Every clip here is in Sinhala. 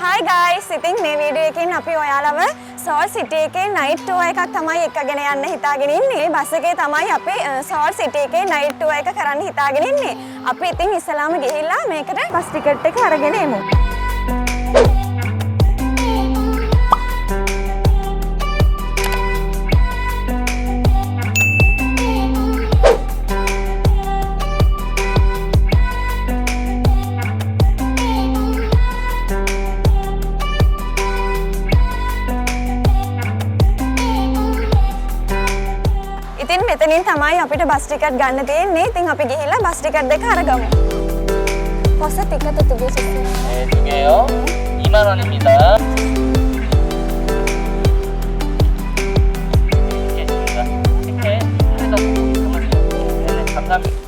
Hi guys, ඉතින් මේ වීඩියෝ එකෙන් අපි ඔයාලව සෝල් සිටි එකේ නයිට් ටුවර් එකක් තමයි එක්කගෙන යන්න හිතාගෙන ඉන්නේ. බස් එකේ තමයි අපි සෝල් සිටි එකේ නයිට් ටුවර් එක කරන්න හිතාගෙන ඉන්නේ. අපි ඉතින් ඉස්සලාම ගිහිල්ලා මේකට බස් ටිකට් එක අරගෙන එමු. ඉතින් මෙතනින් තමයි අපිට බස් ටිකට් ගන්න තියෙන්නේ. ඉතින් අපි ගිහිල්ලා බස් ටිකට් දෙක අරගමු. 버스 티켓 두 개 주세요. 네, 두 개요. 2만 원입니다.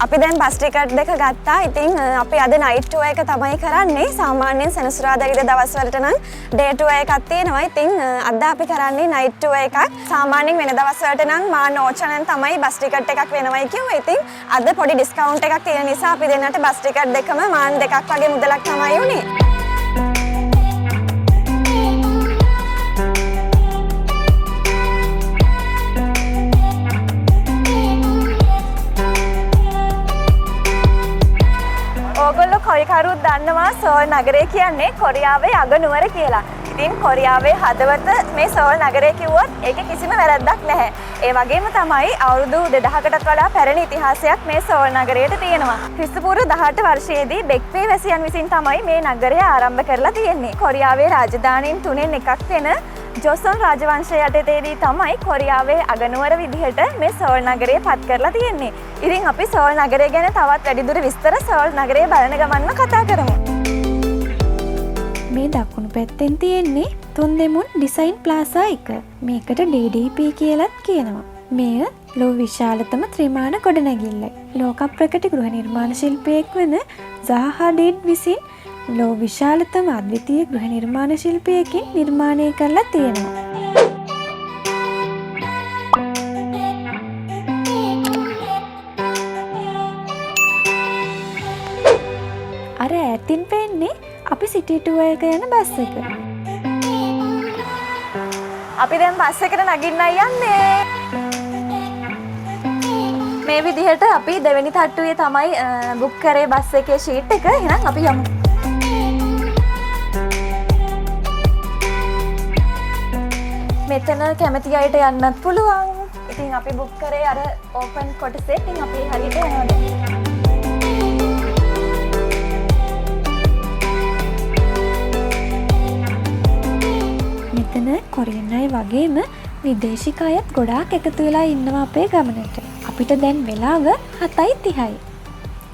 අපි දැන් බස් ටිකට් දෙක ගත්තා. ඉතින් අපි අද නයිට් ටුවර් එක තමයි කරන්නේ. සාමාන්‍යයෙන් සෙනසුරාදා ඉරිදා දවස් වලට නම් ඩේ ටුවර් එකක් තියෙනවා. ඉතින් අද අපි කරන්නේ නයිට් ටුවර් එකක්. සාමාන්‍යයෙන් වෙන දවස් වලට නම් මා නෝචනෙන් තමයි බස් ටිකට් එකක් වෙනවයි කිව්වා. ඉතින් අද පොඩි ඩිස්කවුන්ට් එකක් තියෙන නිසා අපි දෙන්නට බස් ටිකට් දෙකම මාන් දෙකක් වගේ මුදලක් තමයි උනේ. ඔයගොල්ලෝ කොයි කරුත් දන්නවා සෝල් නගරය කියන්නේ කොරියාවේ අගනුවර කියලා. ඉතින් කොරියාවේ හදවත මේ සෝල් නගරය කිව්වොත් ඒකේ කිසිම වැරැද්දක් නැහැ. ඒ වගේම තමයි අවුරුදු 2000කටත් වඩා පැරණි ඉතිහාසයක් මේ සෝල් නගරයට තියෙනවා. ක්‍රිස්තුපූර්ව 18 වර්ෂයේදී බෙක්පේ වැසියන් විසින් තමයි මේ නගරය ආරම්භ කරලා තියෙන්නේ. කොරියාවේ රාජධානීන් තුනෙන් එකක් වෙන ජොසොන් රාජවංශය යටතේදී තමයි කොරියාවේ අගනුවර විදිහට මේ සෝල් නගරය පත් කරලා තියෙන්නේ. ඉතින් අපි සෝල් නගරය ගැන තවත් වැඩිදුර විස්තර සෝල් නගරය බලන ගමන්ම කතා කරමු. මේ දකුණු පැත්තෙන් තියෙන්නේ තොන්දෙමුන් ඩිසයින් ප්ලාසා එක. මේකට DDP කියලත් කියනවා. මෙය ලෝ විශාලතම ත්‍රිමාණ ගොඩනැගිල්ලයි. ලෝක ප්‍රකට ගෘහ නිර්මාණ ශිල්පියෙක් වන සාහා හඩිඩ් විසින් ලෝ විශාලතම අද්විතීය ගෘහ නිර්මාණ ශිල්පියකින් නිර්මාණය කරලා තියෙනවා. අර ඈතින් පෙන්නේ අපි සිටි ටුවර් එක යන බස් එක. අපි දැන් බස් එකට නගින්නයි යන්නේ. මේ විදිහට අපි දෙවෙනි තට්ටුවේ තමයි බුක් කරේ බස් එකේ ෂීට් එක. එහෙනම් අපි යමු. මෙතන කැමති අයට යන්නත් පුළුවන්. ඉතින් අපි බුක් කරේ අර ඕපන් කොටසේ. ඉතින් අපි හරියට යනවා. මෙතන කොරියන් අය වගේම විදේශික අයත් ගොඩාක් එකතු වෙලා ඉන්නවා අපේ ගමනට. අපිට දැන් වෙලාව 7:30යි.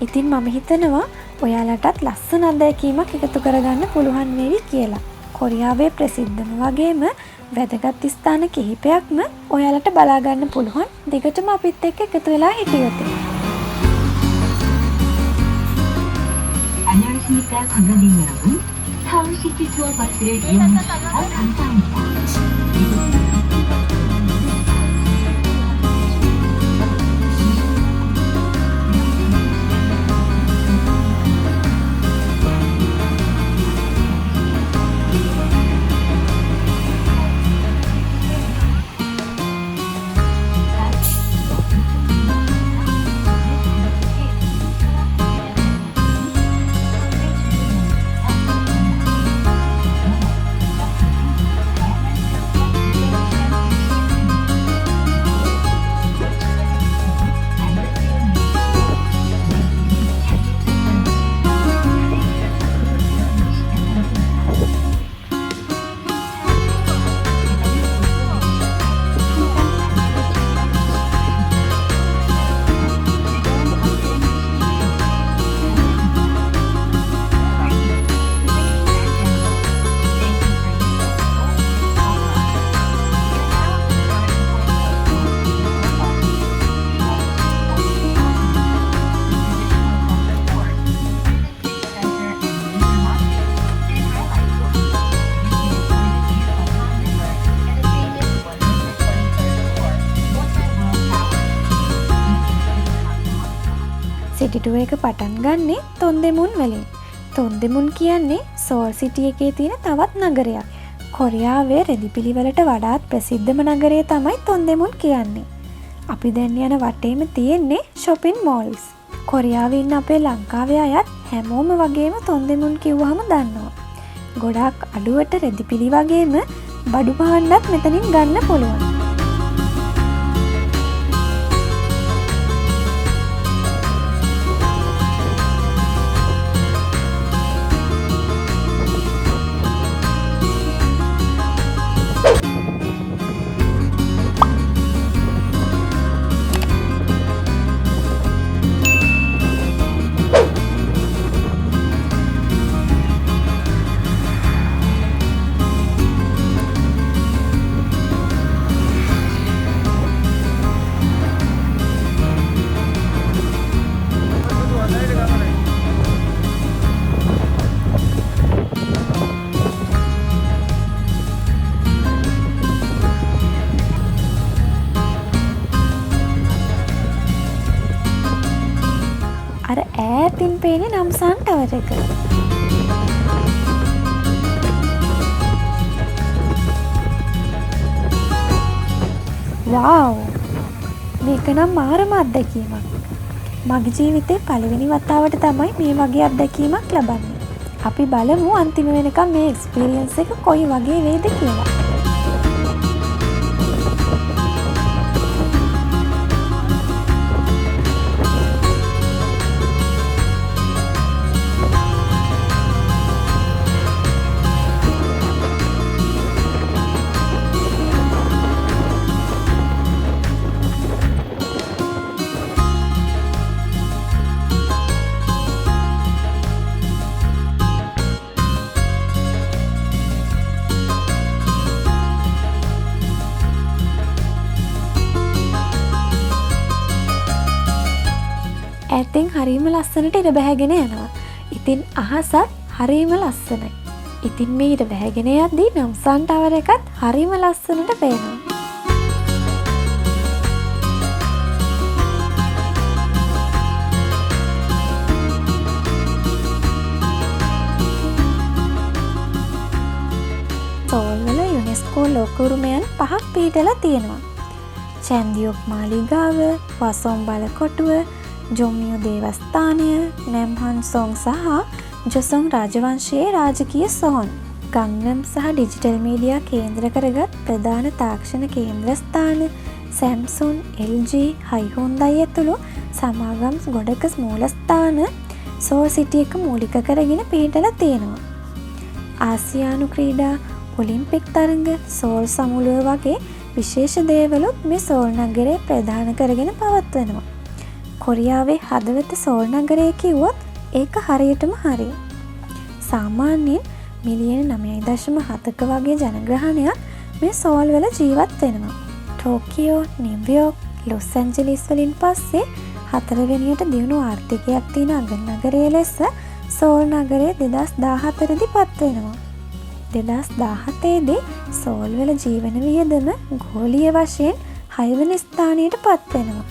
ඉතින් මම හිතනවා ඔයාලටත් ලස්සන අත්දැකීමක් එකතු කරගන්න පුළුවන් වෙවි කියලා. කොරියාවේ ප්‍රසිද්ධම වගේම වැදගත් ස්ථාන කිහිපයක්ම ඔයාලට බලා ගන්න පුළුවන්. දිගටම අපිත් එක්ක එකතු වෙලා හිටියොත්. 안녕하십니까 관광객 여러분. 서울시티 투어 버스를 이용해 주셔서 감사합니다. සිටි ටුවර් එක පටන් ගන්නේ තොන්දෙමුන් වලින්. තොන්දෙමුන් කියන්නේ සෝල් සිටි එකේ තියෙන තවත් නගරයක්. කොරියාවේ රෙදිපිලිවලට වඩාත් ප්‍රසිද්ධම නගරය තමයි තොන්දෙමුන් කියන්නේ. අපි දැන් යන වටේම තියෙන්නේ shopping malls. කොරියාවේ ඉන්න අපේ ලංකාවේ අයත් හැමෝම වගේම තොන්දෙමුන් කිව්වහම දන්නවා. ගොඩාක් අඩුවට රෙදිපිලි වගේම බඩු භාණ්ඩත් මෙතනින් ගන්න පුළුවන්. අර ඈතින් පේන්නේ නම්සන් ටවර් එක. වව්! මේක නම් මාරම අත්දැකීමක්. මගේ ජීවිතේ පළවෙනි වතාවට තමයි මේ වගේ අත්දැකීමක් ලබන්නේ. අපි බලමු අන්තිම වෙනකම් මේ එක්ස්පීරියන්ස් එක කොයි වගේ වේද කියලා. ඇතින් හරීම ලස්සනට ඉර බැහැගෙන යනවා. ඉතින් අහසත් හරීම ලස්සනයි. ඉතින් මේ ඉර බැහැගෙන යද්දී නම්සන් ටවර් එකත් හරීම ලස්සනට පේනවා. සෝල් වල යුනෙස්කෝ ලෝක උරුමයන් 5ක් පිහිටලා තියෙනවා. චැන්දියොක් මාලිගාව, වසොන් බලකොටුව, ජොම්මියෝ දේවස්ථානය, නැම්හන් සොන් සහ ජොසොන් රාජවංශයේ රාජකීය සොහොන්, ගංනම් සහ ඩිජිටල් මීඩියා කේන්ද්‍ර කරගත් ප්‍රධාන තාක්ෂණ කේන්ද්‍රස්ථාන, සැම්සුන්, LG, හයිහොන්ඩයි ඇතුළු සමාගම් ගොඩක මූලස්ථාන සෝල් සිටි එක මූලික කරගෙන පිහිටලා තියෙනවා. ආසියානු ක්‍රීඩා, ඔලිම්පික් තරඟ, සෝල් සමුළුව වගේ විශේෂ දේවලුත් මේ සෝල් නගරේ ප්‍රධාන කරගෙන පවත්වනවා. කොරියාවේ හදවත සෝල් නගරය කිව්වොත් ඒක හරියටම හරි. සාමාන්‍යයෙන් මිලියන 9.7ක වගේ ජනග්‍රහණයක් මේ සෝල් වල ජීවත් වෙනවා. ටෝකියෝ, නිව්යෝර්ක්, ලොස් ඇන්ජලිස් වලින් පස්සේ 4 වෙනියට දියුණු ආර්ථිකයක් තියෙන අග නගරය ලෙස සෝල් නගරය 2014 දී පත් වෙනවා. 2017 දී සෝල් වල ජීවන වියදම ගෝලීය වශයෙන් 6 වෙනි ස්ථානයට පත් වෙනවා.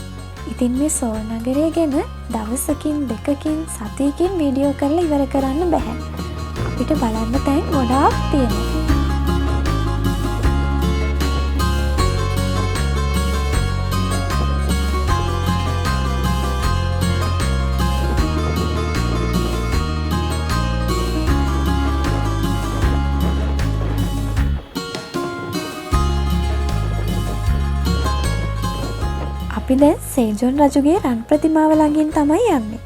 ඉතින් මේ සෝල් නගරය ගැන දවසකින් දෙකකින් සතියකින් වීඩියෝ කරලා ඉවර කරන්න බෑ. අපිට බලන්න තැන් ගොඩාක් තියෙනවා. අපි දැන් සේජොන් රජුගේ රන් ප්‍රතිමාව ළඟින් තමයි යන්නේ.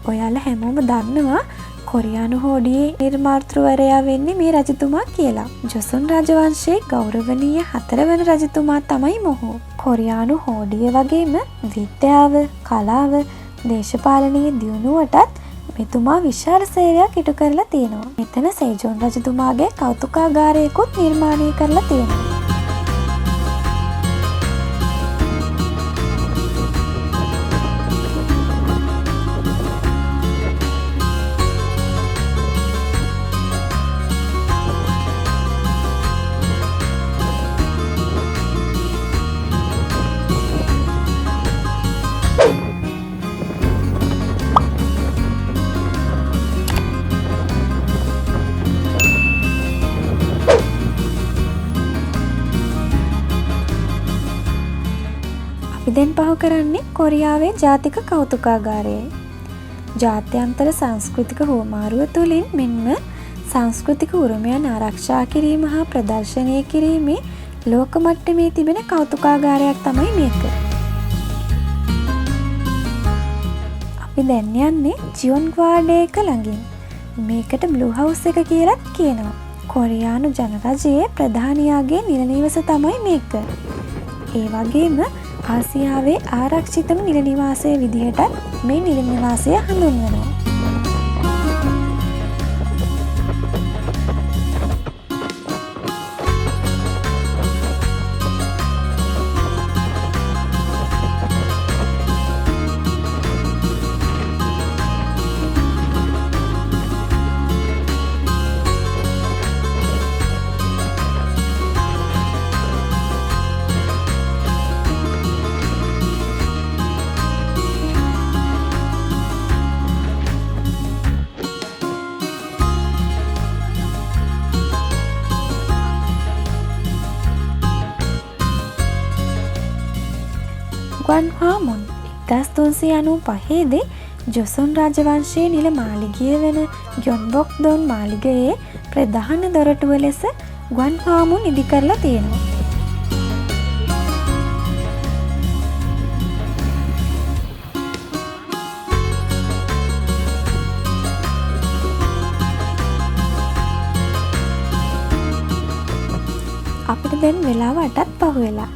ඔයාලා හැමෝම දන්නවා කොරියානු හෝඩියේ නිර්මාතෘවරයා වෙන්නේ මේ රජතුමා කියලා. ජොසොන් රජවංශයේ ගෞරවනීය 4 වන රජතුමා තමයි මොහු. කොරියානු හෝඩිය වගේම විද්‍යාව, කලාව, දේශපාලනීය දියුණුවටත් මෙතුමා විශාල සේවයක් ඉටු කරලා තියෙනවා. මෙතන සේජොන් රජතුමාගේ කෞතුකාගාරයකුත් නිර්මාණය කරලා තියෙනවා. අපි දැන් පහු කරන්නේ කොරියාවේ ජාතික කෞතුකාගාරයයි. ජාත්‍යන්තර සංස්කෘතික හුවමාරුව තුළින් මෙන්ම සංස්කෘතික උරුමයන් ආරක්ෂා කිරීම හා ප්‍රදර්ශනය කිරීමේ ලෝක මට්ටමේ තිබෙන කෞතුකාගාරයක් තමයි මේක. අපි දැන් යන්නේ ජියොන්ග්වාඩේ එක ළඟින්. මේකට බ්ලූ හවුස් එක කියලත් කියනවා. කොරියානු ජනරජයේ ප්‍රධානියාගේ නිල නිවස තමයි මේක. ඒ වගේම ආසියාවේ ආරක්ෂිතම නිල නිවාසය විදිහටත් මේ නිල නිවාසය හඳුන්වනවා. ගුවන්හාමුන් 1395 ජොසොන් රාජවංශයේ නිල මාලිගය වන ග්යොන්බොක්දොන් මාලිගයේ ප්‍රධාන දොරටුව ලෙස ගුවන්හාමුන් ඉදි කරලා තියෙනවා. අපිට දැන් වෙලාව 8ක් පහු වෙලා.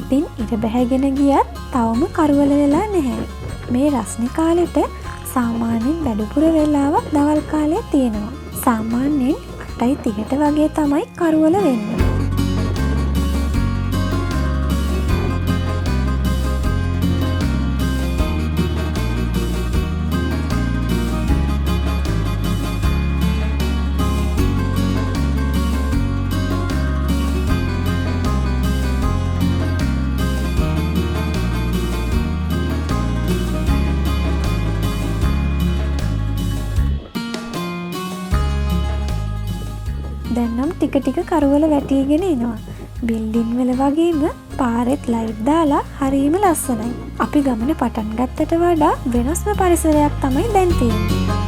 ඉතින් ඉර බැහැගෙන ගියත් තවම කරුවල වෙලා නැහැ. මේ රස්නේ කාලෙට සාමාන්‍යයෙන් වැඩිපුර වෙලාවක් දවල් කාලේ තියෙනවා. සාමාන්‍යයෙන් 8:30ට වගේ තමයි කරුවල වෙන්නේ. දැන්නම් ටික ටික කරුවල වැටීගෙන එනවා. බිල්ඩින් වල වගේම පාරෙත් ලයිට් දාලා හරිම ලස්සනයි. අපි ගමන පටන් ගත්තට වඩා වෙනස්ම පරිසරයක් තමයි දැන් තියෙන්නේ.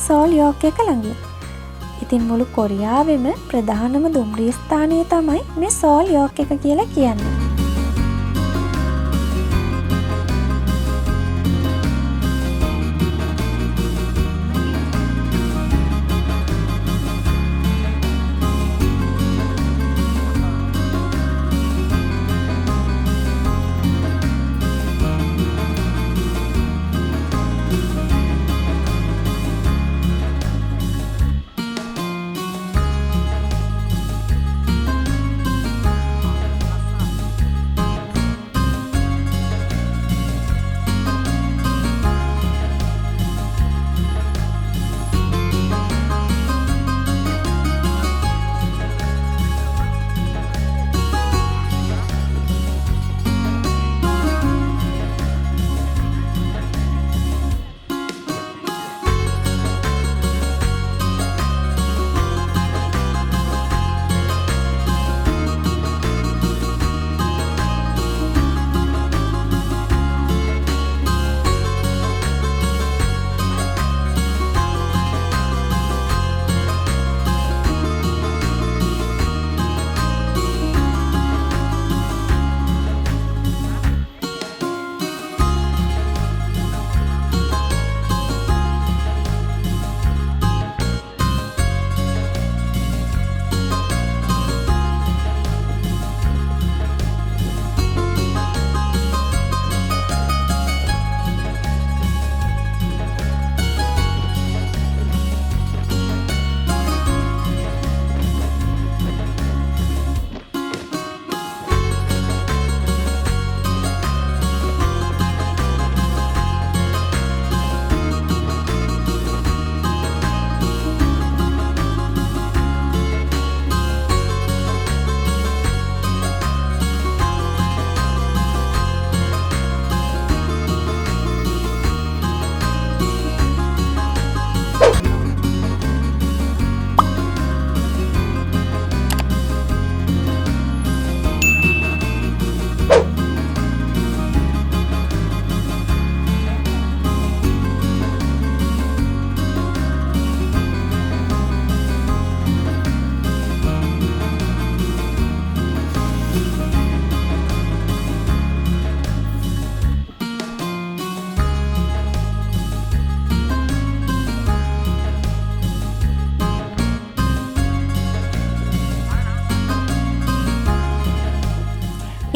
සෝල් යෝක් එක ළඟින්. ඉතින් මුළු කොරියාවෙම ප්‍රධානම දුම්රිය ස්ථානය තමයි මේ සෝල් යෝක් එක කියලා කියන්නේ.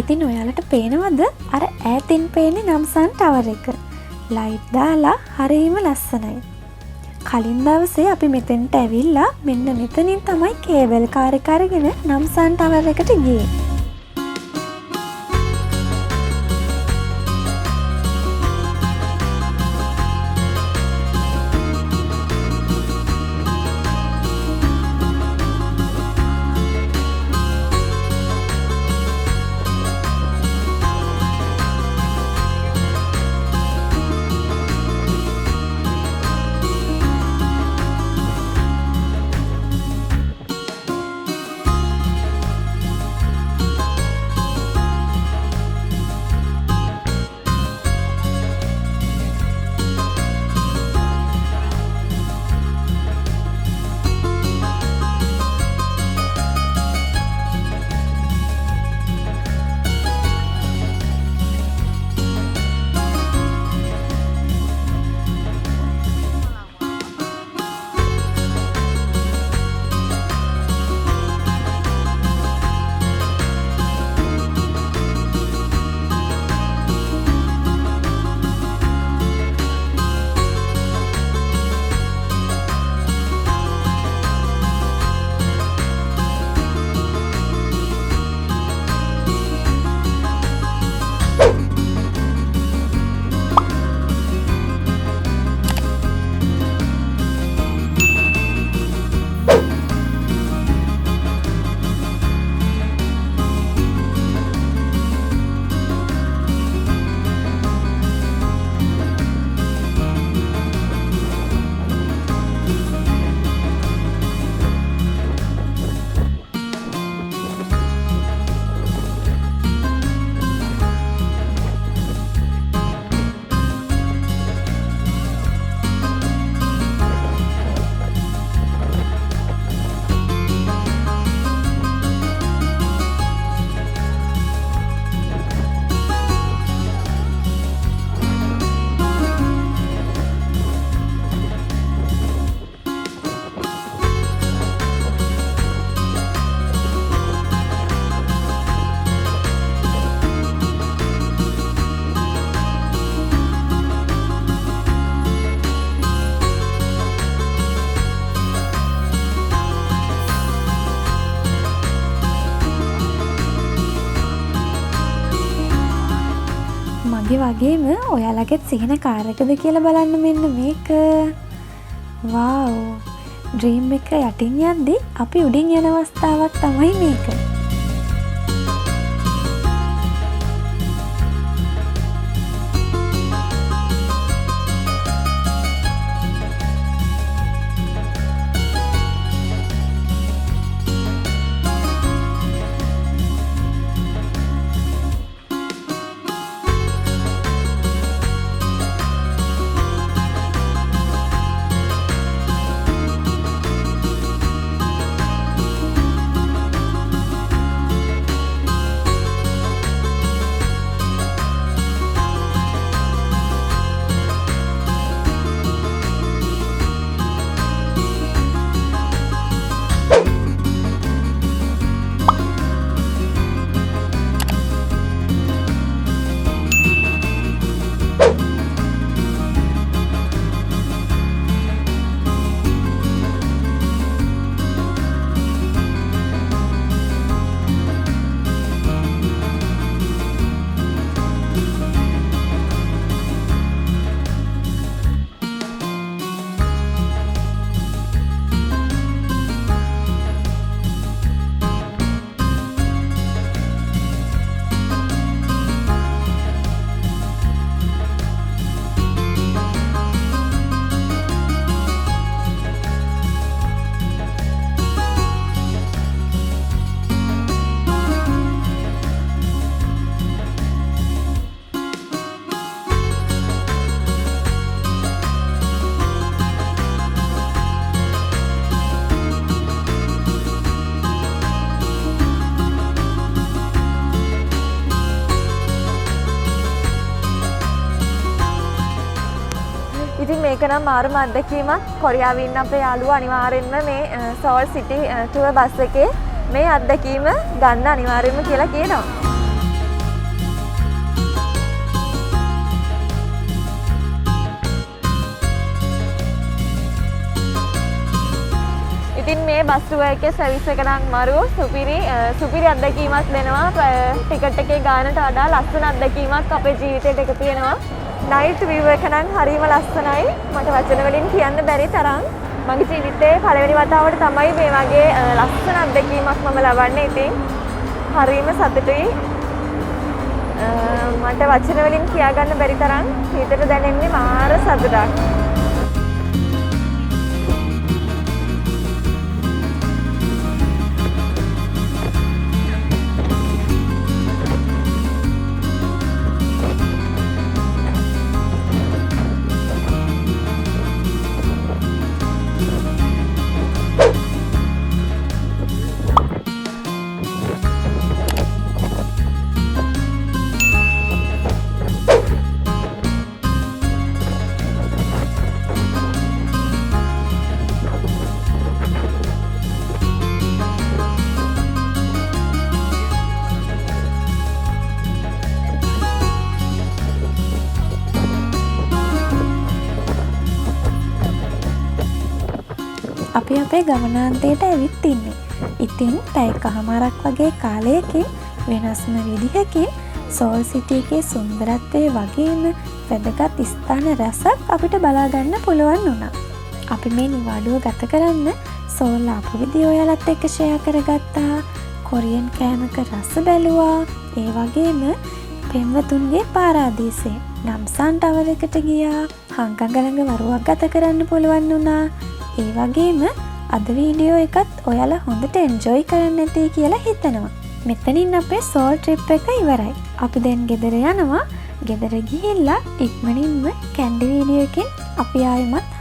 ඉතින් ඔයාලට පේනවද අර ඈතින් පේන්නේ නම්සන් ටවර් එක? ලයිට් දාලා හරිම ලස්සනයි. කලින් දවසේ අපි මෙතෙන්ට ඇවිල්ලා මෙන්න මෙතනින් තමයි කේබල් කාර් එක අරගෙන නම්සන් ටවර් එකට ගියේ. ඒ වගේම ඔයාලගෙත් සිහින කාරකද කියලා බලන්න මෙන්න මේක. වව්! ඩ්‍රීම් එක යටින් යද්දි අපි උඩින් යන අවස්ථාවක් තමයි මේක. ඉතින් මේක නම් මාරුම අත්දැකීමක්. කොරියාවේ ඉන්න අපේ යාළුවා අනිවාර්යෙන්ම මේ සෝල් සිටි ටුවර් බස් එකේ මේ අත්දැකීම ගන්න අනිවාර්යෙන්ම කියලා කියනවා. ඉතින් මේ බස් ටුවර් එකේ සර්විස් එක නම් මරු සුපිරි අත්දැකීමක් දෙනවා. ටිකට් එකේ ගානට වඩා ලස්සන අත්දැකීමක් අපේ ජීවිතේට එකතු වෙනවා. නයිට් විව් එක නම් හරිම ලස්සනයි. මට වචන වලින් කියන්න බැරි තරම්. මගේ ජීවිතේ පළවෙනි වතාවට තමයි මේ වගේ ලස්සන අත්දැකීමක් මම ලබන්නේ. ඉතින් හරිම සතුටුයි. මට වචන වලින් කියාගන්න බැරි තරම් හිතට දැනෙන්නේ මාර සතුටක්. අපි අපේ ගමනාන්තයට ඇවිත් ඉන්නේ. ඉතින් පැය කහමාරක් වගේ කාලයකින් වෙනස්ම විදිහකින් සෝල් සිටි එකේ සුන්දරත්වය වගේම වැදගත් ස්ථාන රැසක් අපිට බලා ගන්න පුළුවන් වුණා. අපි මේ නිවාඩුව ගත කරන්න සෝල් ආපු විදිය ඔයාලත් එක්ක ෂෙයා කරගත්තා. කොරියන් කෑමක රස බැලුවා. ඒ වගේම පෙම්වතුන්ගේ පාරාදීසය නම්සන් ටවර් එකට ගියා. හංගඟ ළඟ වරුවක් ගත කරන්න පුළුවන් වුණා. ඒ වගේම අද වීඩියෝ එකත් ඔයාලා හොඳට එන්ජොයි කරන්න ඇති කියලා හිතනවා. මෙතනින් අපේ සෝල් ට්‍රිප් එක ඉවරයි. අපි දැන් ගෙදර යනවා. ගෙදර ගිහිල්ලා ඉක්මනින්ම කැන්ඩි වීඩියෝ එකෙන් අපි ආයෙමත්